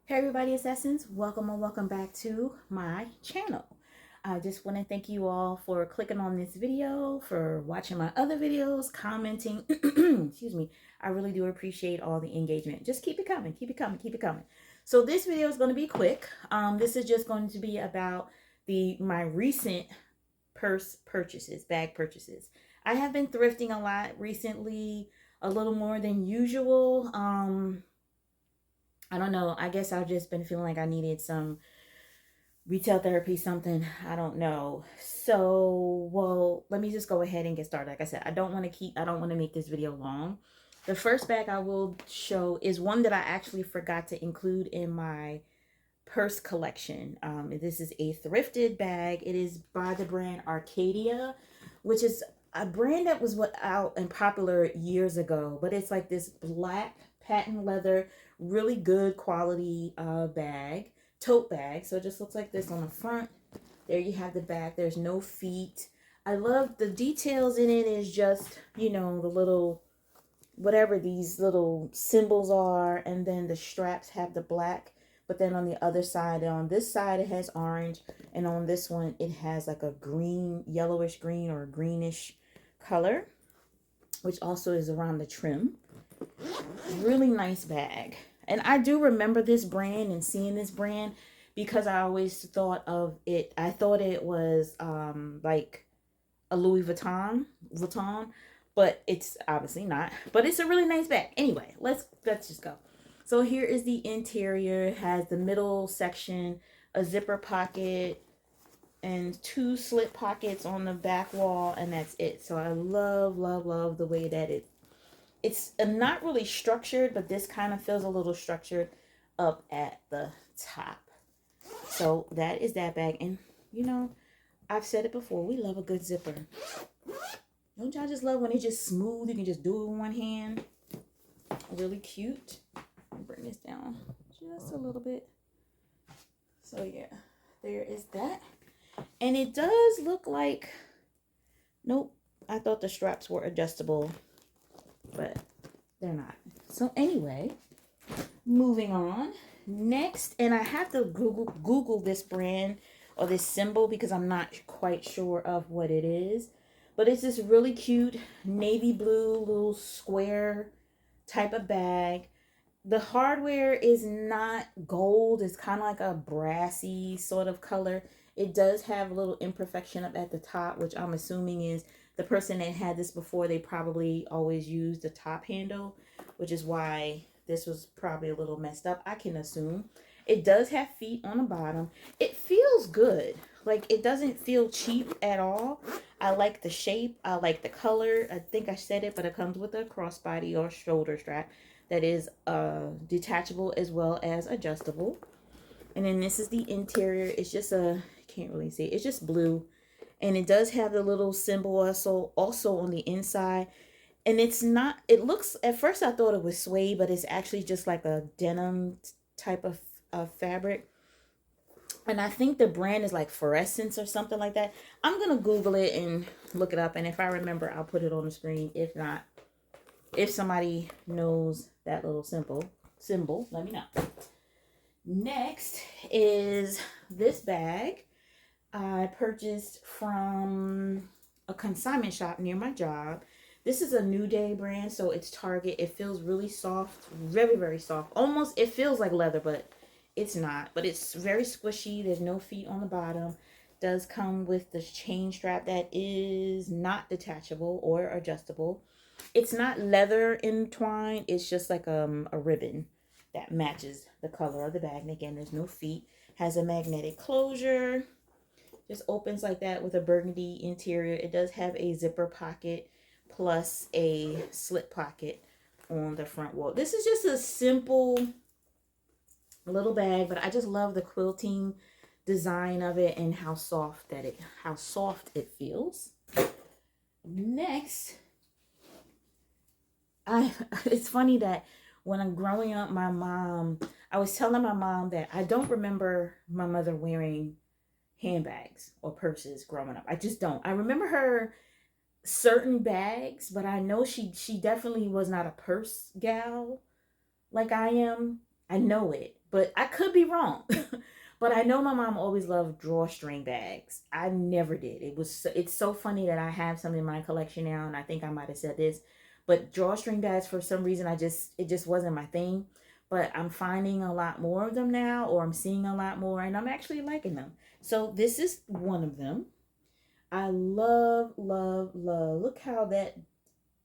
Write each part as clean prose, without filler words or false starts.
Hey everybody, it's Essence. Welcome and welcome back to my channel. I just want to thank you all for clicking on this video, for watching my other videos, commenting. Excuse me. I really do appreciate all the engagement. Just keep it coming, keep it coming, keep it coming. So this video is going to be quick. This is just going to be about my recent bag purchases. I have been thrifting a lot recently, a little more than usual. I don't know. I guess I've just been feeling like I needed some retail therapy, something. I don't know. So, well, let me just go ahead and get started. Like I said, I don't want to make this video long. The first bag I will show is one that I actually forgot to include in my purse collection. This is a thrifted bag. It is by the brand Arcadia, which is a brand that was out and popular years ago, but it's like this black patent leather, really good quality tote bag. So it just looks like this on the front. There you have the back. There's no feet. I love the details in it. Is just, the little, whatever these little symbols are, and then the straps have the black, but then on the other side, on this side it has orange, and on this one it has like a green, yellowish green or greenish color, which also is around the trim. Really nice bag. And I do remember this brand and seeing this brand because I always thought of it. I thought it was like a Louis Vuitton, but it's obviously not. But it's a really nice bag. Anyway, let's just go. So here is the interior. It has the middle section, a zipper pocket, and 2 slip pockets on the back wall, and that's it. So I love the way that it's not really structured, but this kind of feels a little structured up at the top. So that is that bag. And I've said it before, we love a good zipper. Don't y'all just love when it's just smooth? You can just do it with one hand. Really cute. Bring this down just a little bit. So yeah, there is that. And it does look like, nope, I thought the straps were adjustable, but they're not. So anyway, moving on. Next, and I have to Google this brand or this symbol because I'm not quite sure of what it is. But it's this really cute navy blue little square type of bag. The hardware is not gold. It's kind of like a brassy sort of color. It does have a little imperfection up at the top, which I'm assuming is the person that had this before, they probably always used the top handle, which is why this was probably a little messed up, I can assume. It does have feet on the bottom. It feels good. Like, it doesn't feel cheap at all. I like the shape. I like the color. I think I said it, but it comes with a crossbody or shoulder strap that is detachable as well as adjustable. And then this is the interior. It's just can't really see. It's just blue. And it does have the little symbol also on the inside. And it's not, it looks, at first I thought it was suede, but it's actually just like a denim type of fabric. And I think the brand is like Fluorescence or something like that. I'm going to Google it and look it up. And if I remember, I'll put it on the screen. If not, if somebody knows that little symbol, let me know. Next is this bag. I purchased from a consignment shop near my job. This is a New Day brand, so it's Target. It feels really soft, very soft. Almost, it feels like leather, but it's not. But it's very squishy. There's no feet on the bottom. Does come with the chain strap that is not detachable or adjustable. It's not leather entwined. It's just like a ribbon that matches the color of the bag. And again, there's no feet. Has a magnetic closure. Just opens like that with a burgundy interior. It does have a zipper pocket plus a slip pocket on the front wall. This is just a simple little bag, but I just love the quilting design of it and how soft it feels. Next, it's funny that when I'm growing up, I was telling my mom that I don't remember my mother wearing handbags or purses growing up. I just don't. I remember her certain bags, but I know she definitely was not a purse gal like I am. I know it. but I could be wrong. But I know my mom always loved drawstring bags. I never did. It's so funny that I have some in my collection now, and I think I might have said this, but drawstring bags, for some reason, it just wasn't my thing. But I'm finding a lot more of them now, or I'm seeing a lot more, and I'm actually liking them. So this is one of them. I love, love, love. Look how that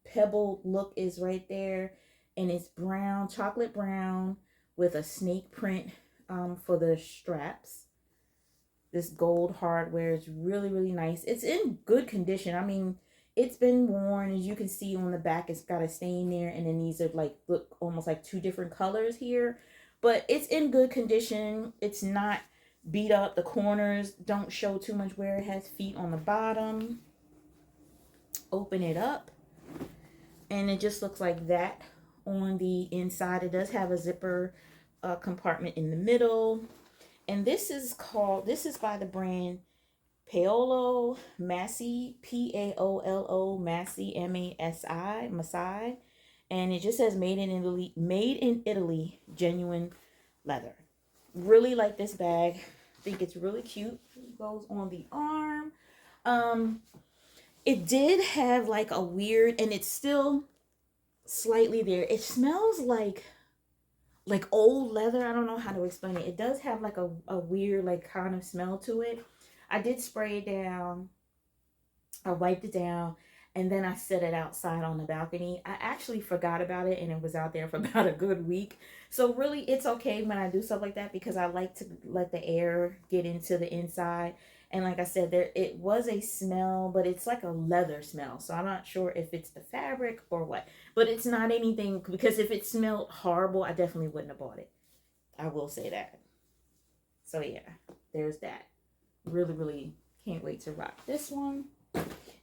pebble look is right there, and it's brown, chocolate brown, with a snake print for the straps. This gold hardware is really, really nice. It's in good condition. I mean, it's been worn. As you can see on the back, it's got a stain there, and then these are like, look, almost like two different colors here, but it's in good condition. It's not beat up. The corners don't show too much wear. It has feet on the bottom. Open it up, and it just looks like that on the inside. It does have a zipper compartment in the middle. And this is by the brand Paolo Massi, Paolo Massi, Masi, Masai. And it just says made in Italy, genuine leather. Really like this bag. Think it's really cute. It goes on the arm. It did have like a weird, and it's still slightly there. It smells like old leather. I don't know how to explain it. It does have like a weird like kind of smell to it. I did spray it down. I wiped it down, and then I set it outside on the balcony. I actually forgot about it, and it was out there for about a good week. So really, it's okay when I do stuff like that, because I like to let the air get into the inside. And like I said, it was a smell, but it's like a leather smell. So I'm not sure if it's the fabric or what. But it's not anything, because if it smelled horrible, I definitely wouldn't have bought it. I will say that. So yeah, there's that. Really, really can't wait to rock this one.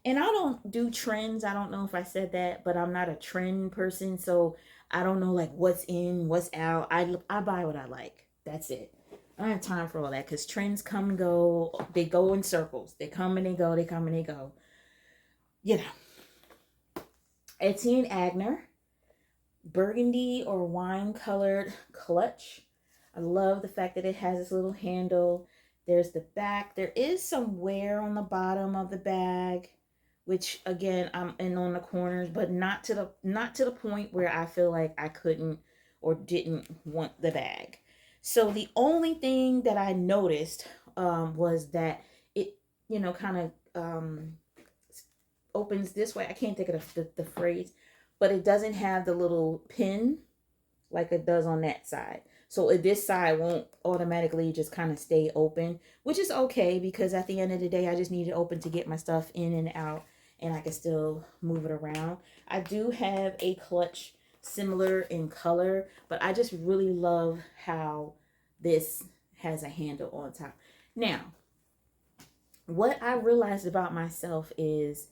And I don't do trends. I don't know if I said that, but I'm not a trend person. So I don't know like what's in, what's out. I buy what I like. That's it. I don't have time for all that, because trends come and go. They go in circles. They come and they go. They come and they go. You know. Etienne Agner. Burgundy or wine colored clutch. I love the fact that it has this little handle. There's the back. There is some wear on the bottom of the bag, which again, I'm in on the corners, but not to the point where I feel like I couldn't or didn't want the bag. So the only thing that I noticed was that it, kind of opens this way. I can't think of the phrase, but it doesn't have the little pin like it does on that side. So this side won't automatically just kind of stay open, which is okay, because at the end of the day, I just need it open to get my stuff in and out, and I can still move it around. I do have a clutch similar in color, but I just really love how this has a handle on top. Now, what I realized about myself is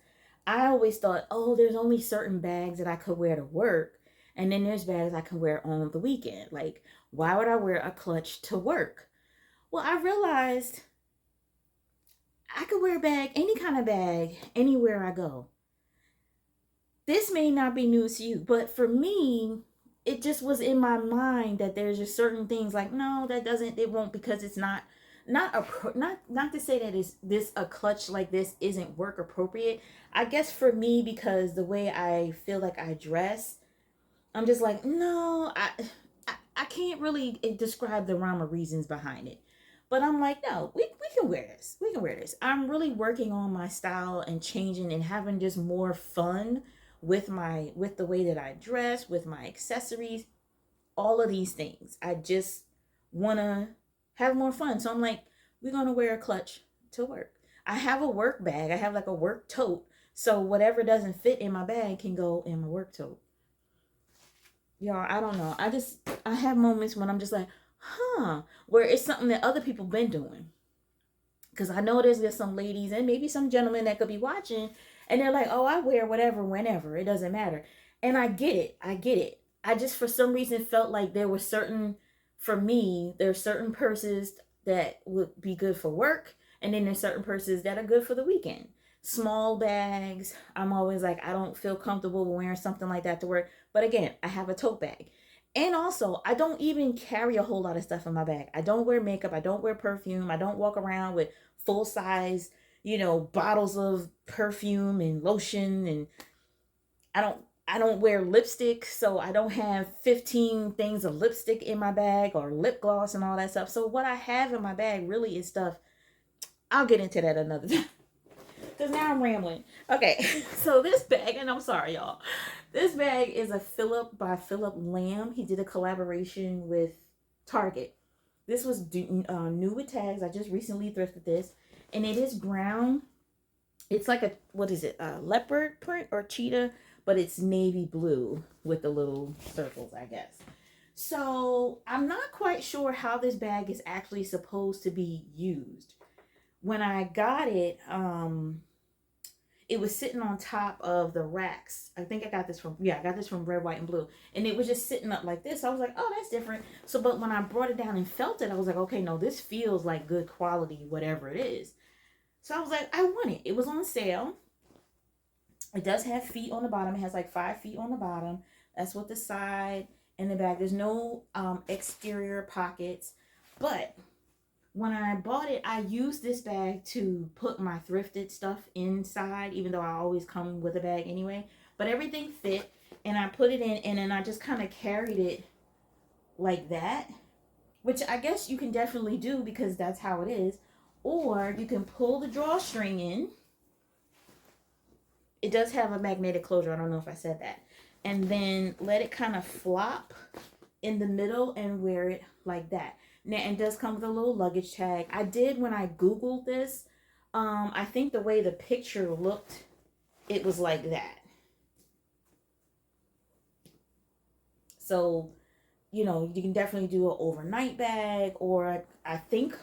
I always thought, oh, there's only certain bags that I could wear to work, and then there's bags I can wear on the weekend. Like, why would I wear a clutch to work? Well, I realized I could wear a bag, any kind of bag, anywhere I go. This may not be news to you, but for me, it just was in my mind that there's just certain things like, no, it won't, because it's not to say that this a clutch like this isn't work appropriate. I guess for me, because the way I feel like I dress, I'm just like, no, I can't really describe the rhyme or reasons behind it. But I'm like, no, we can wear this. We can wear this. I'm really working on my style and changing and having just more fun with the way that I dress, with my accessories, all of these things. I just want to have more fun. So I'm like, we're going to wear a clutch to work. I have a work bag. I have like a work tote. So whatever doesn't fit in my bag can go in my work tote. Y'all, I don't know. I have moments when I'm just like, where it's something that other people been doing. Because I know there's some ladies and maybe some gentlemen that could be watching, and they're like, oh, I wear whatever, whenever. It doesn't matter. And I get it. I just, for some reason, felt like there's certain purses that would be good for work. And then there's certain purses that are good for the weekend. Small bags, I'm always like, I don't feel comfortable wearing something like that to work. But again, I have a tote bag. And also, I don't even carry a whole lot of stuff in my bag. I don't wear makeup. I don't wear perfume. I don't walk around with full size, bottles of perfume and lotion. And I don't wear lipstick, so I don't have 15 things of lipstick in my bag or lip gloss and all that stuff. So what I have in my bag really is stuff. I'll get into that another time. Because now I'm rambling. Okay, so this bag, and I'm sorry, y'all. This bag is a Philip by Philip Lamb. He did a collaboration with Target. This was new with tags. I just recently thrifted this. And it is brown. It's like what is it? A leopard print or cheetah? But it's navy blue with the little circles, I guess. So I'm not quite sure how this bag is actually supposed to be used. When I got it, it was sitting on top of the racks. I think I got this from Red, White, and Blue. And it was just sitting up like this. I was like, oh, that's different. So, but when I brought it down and felt it, I was like, okay, no, this feels like good quality, whatever it is. So I was like, I want it. It was on sale. It does have feet on the bottom. It has like 5 feet on the bottom. That's what the side and the back. There's no exterior pockets. But when I bought it, I used this bag to put my thrifted stuff inside, even though I always come with a bag anyway. But everything fit, and I put it in, and then I just kind of carried it like that, which I guess you can definitely do because that's how it is. Or you can pull the drawstring in. It does have a magnetic closure. I don't know if I said that. And then let it kind of flop in the middle and wear it like that. Now, it does come with a little luggage tag. I did when I Googled this. I think the way the picture looked, it was like that. So, you can definitely do an overnight bag, or I think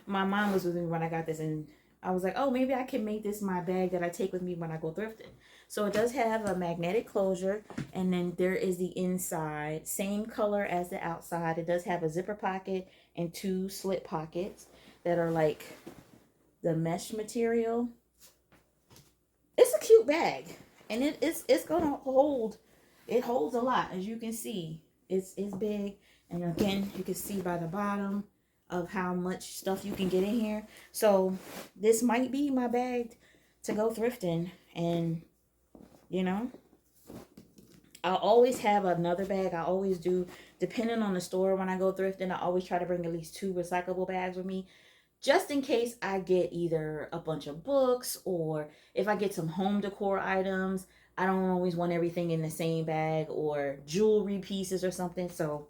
my mom was with me when I got this, and I was like, oh, maybe I can make this my bag that I take with me when I go thrifting. So it does have a magnetic closure, and then there is the inside, same color as the outside. It does have a zipper pocket and 2 slit pockets that are like the mesh material. It's a cute bag, and it's gonna hold. It holds a lot, as you can see. It's big, and again, you can see by the bottom of how much stuff you can get in here. So this might be my bag to go thrifting. And I'll always have another bag. I always do, depending on the store. When I go thrifting, I always try to bring at least 2 recyclable bags with me, just in case I get either a bunch of books, or if I get some home decor items. I don't always want everything in the same bag, or jewelry pieces or something. So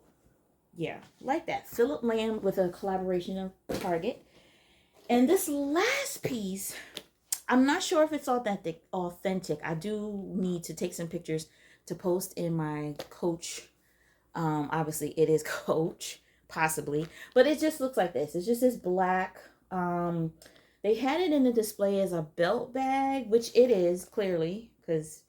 yeah, like that. Philip Lamb with a collaboration of Target. And this last piece, I'm not sure if it's authentic. I do need to take some pictures to post in my Coach. Obviously it is Coach, possibly, but it just looks like this. It's just this black. They had it in the display as a belt bag, which it is clearly, because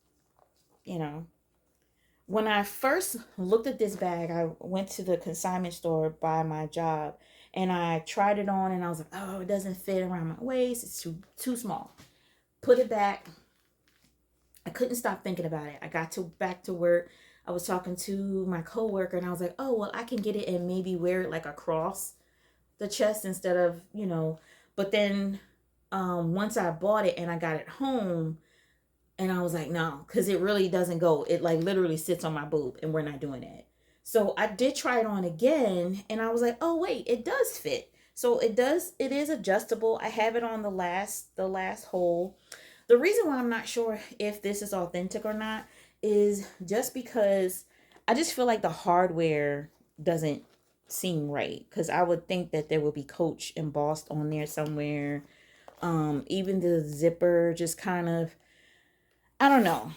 when I first looked at this bag, I went to the consignment store by my job, and I tried it on, and I was like, oh, it doesn't fit around my waist. It's too small. Put it back. I couldn't stop thinking about it. I got back to work. I was talking to my coworker, and I was like, oh, well, I can get it and maybe wear it like across the chest instead of, But then once I bought it and I got it home, and I was like, no, because it really doesn't go. It like literally sits on my boob, and we're not doing that. So I did try it on again, and I was like, oh wait, it does fit. So it is adjustable. I have it on the last hole. The reason why I'm not sure if this is authentic or not is just because I just feel like the hardware doesn't seem right, because I would think that there would be Coach embossed on there somewhere. Even the zipper just kind of, I don't know.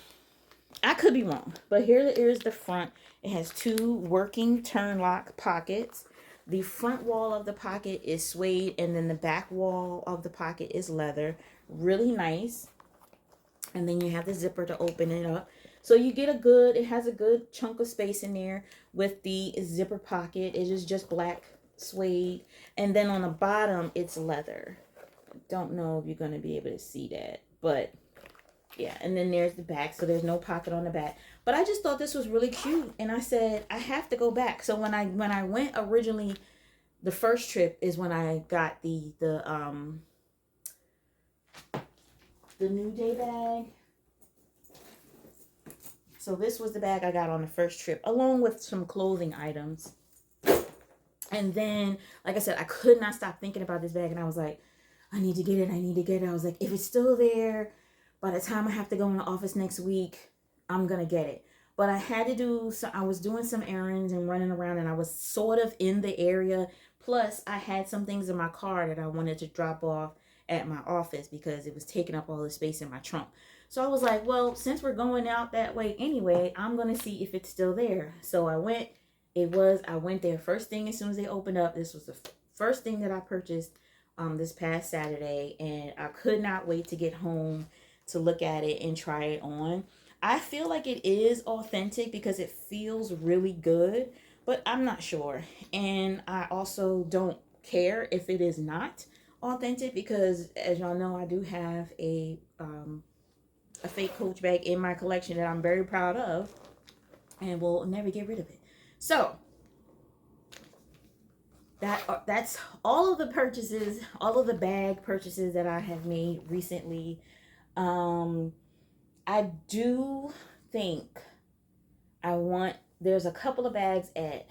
I could be wrong, but here is the front. It has 2 working turn lock pockets. The front wall of the pocket is suede, and then the back wall of the pocket is leather. Really nice. And then you have the zipper to open it up. So you get it has a good chunk of space in there with the zipper pocket. It is just black suede. And then on the bottom, it's leather. Don't know if you're going to be able to see that, but Yeah, and then there's the back, so there's no pocket on the back. But I just thought this was really cute, and I said I have to go back. So when I went originally, the first trip is when I got the New Day bag. So this was the bag I got on the first trip, along with some clothing items. And then, like I said, I could not stop thinking about this bag, and I was like, I need to get it. I need to get it. I was like, if it's still there, by the time I have to go in the office next week, I'm gonna get it. But I had to do so. I was doing some errands and running around, and I was sort of in the area. Plus, I had some things in my car that I wanted to drop off at my office because it was taking up all the space in my trunk. So I was like, well, since we're going out that way anyway, I'm gonna see if it's still there. So I went. I went there first thing as soon as they opened up. This was the first thing that I purchased this past Saturday, and I could not wait to get home to look at it and try it on. I feel like it is authentic because it feels really good, but I'm not sure. And I also don't care if it is not authentic because, as y'all know, I do have a fake Coach bag in my collection that I'm very proud of and will never get rid of it. So that's all of the purchases, all of the bag purchases that I have made recently. I do think there's a couple of bags I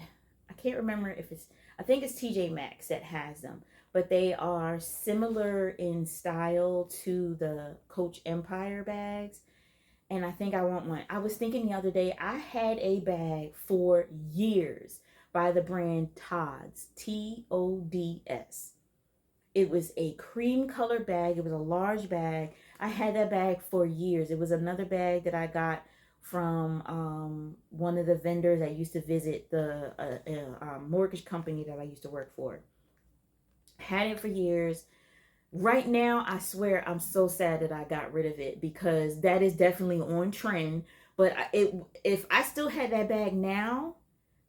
can't remember if I think it's TJ Maxx that has them, but they are similar in style to the Coach Empire bags. And I think I want one. I was thinking the other day, I had a bag for years by the brand Tod's, Tods. It was a cream colored bag. It was a large bag. I had that bag for years. It was another bag that I got from one of the vendors I used to visit, the mortgage company that I used to work for. Had it for years. Right now, I swear I'm so sad that I got rid of it because that is definitely on trend. But if I still had that bag now,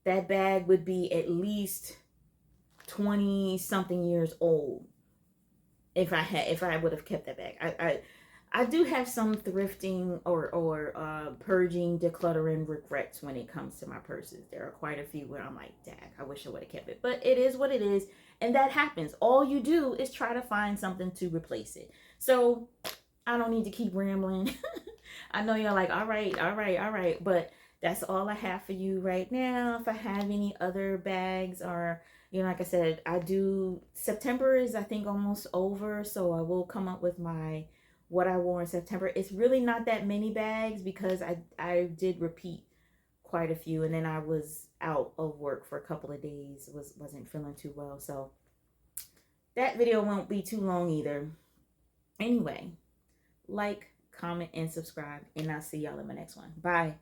that bag would be at least 20 something years old if I would have kept that bag. I do have some thrifting or purging, decluttering regrets when it comes to my purses. There are quite a few where I'm like, dang, I wish I would have kept it. But it is what it is, and that happens. All you do is try to find something to replace it. So I don't need to keep rambling. I know you're like, all right, all right, all right, but that's all I have for you right now. If I have any other bags or like I said, September is I think almost over, so I will come up with what I wore in September. It's really not that many bags because I did repeat quite a few, and then I was out of work for a couple of days, wasn't feeling too well, so that video won't be too long either. Anyway, like, comment, and subscribe, and I'll see y'all in my next one. Bye.